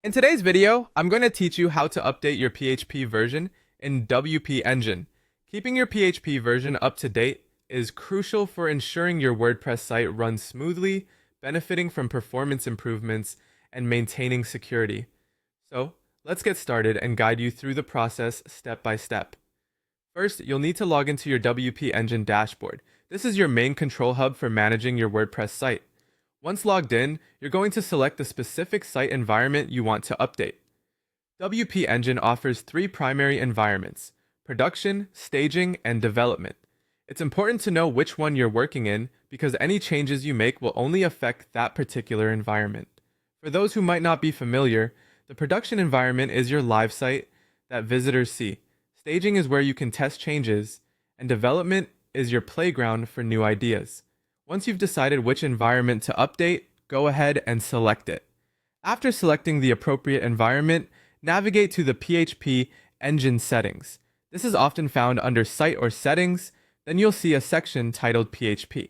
In today's video, I'm going to teach you how to update your PHP version in WP Engine. Keeping your PHP version up to date is crucial for ensuring your WordPress site runs smoothly, benefiting from performance improvements, and maintaining security. So, let's get started and guide you through the process step by step. First, you'll need to log into your WP Engine dashboard. This is your main control hub for managing your WordPress site. Once logged in, you're going to select the specific site environment you want to update. WP Engine offers three primary environments: production, staging, and development. It's important to know which one you're working in because any changes you make will only affect that particular environment. For those who might not be familiar, the production environment is your live site that visitors see. Staging is where you can test changes, and development is your playground for new ideas. Once you've decided which environment to update, go ahead and select it. After selecting the appropriate environment, navigate to the PHP Engine settings. This is often found under Site or Settings, then you'll see a section titled PHP.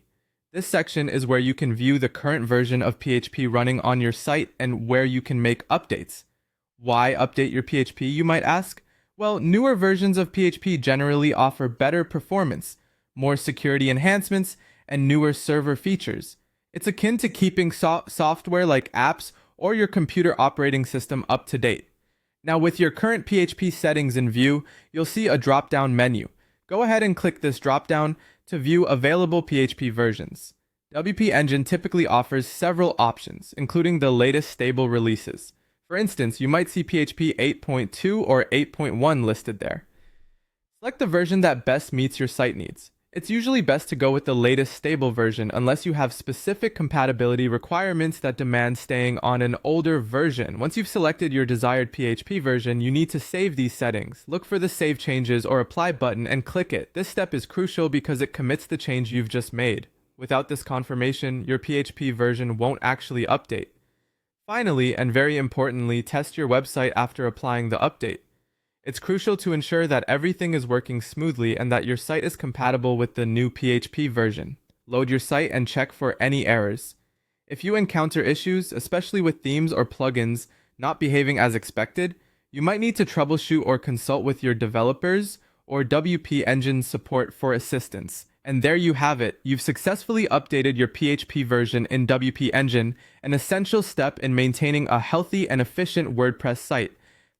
This section is where you can view the current version of PHP running on your site and where you can make updates. Why update your PHP, you might ask? Well, newer versions of PHP generally offer better performance, more security enhancements, and newer server features. It's akin to keeping software like apps or your computer operating system up to date. Now, with your current PHP settings in view, you'll see a drop-down menu. Go ahead and click this drop-down to view available PHP versions. WP Engine typically offers several options, including the latest stable releases. For instance, you might see PHP 8.2 or 8.1 listed there. Select the version that best meets your site needs. It's usually best to go with the latest stable version unless you have specific compatibility requirements that demand staying on an older version. Once you've selected your desired PHP version, you need to save these settings. Look for the Save Changes or Apply button and click it. This step is crucial because it commits the change you've just made. Without this confirmation, your PHP version won't actually update. Finally, and very importantly, test your website after applying the update. It's crucial to ensure that everything is working smoothly and that your site is compatible with the new PHP version. Load your site and check for any errors. If you encounter issues, especially with themes or plugins not behaving as expected, you might need to troubleshoot or consult with your developers or WP Engine support for assistance. And there you have it. You've successfully updated your PHP version in WP Engine, an essential step in maintaining a healthy and efficient WordPress site.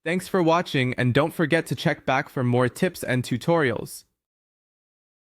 Thanks for watching, and don't forget to check back for more tips and tutorials.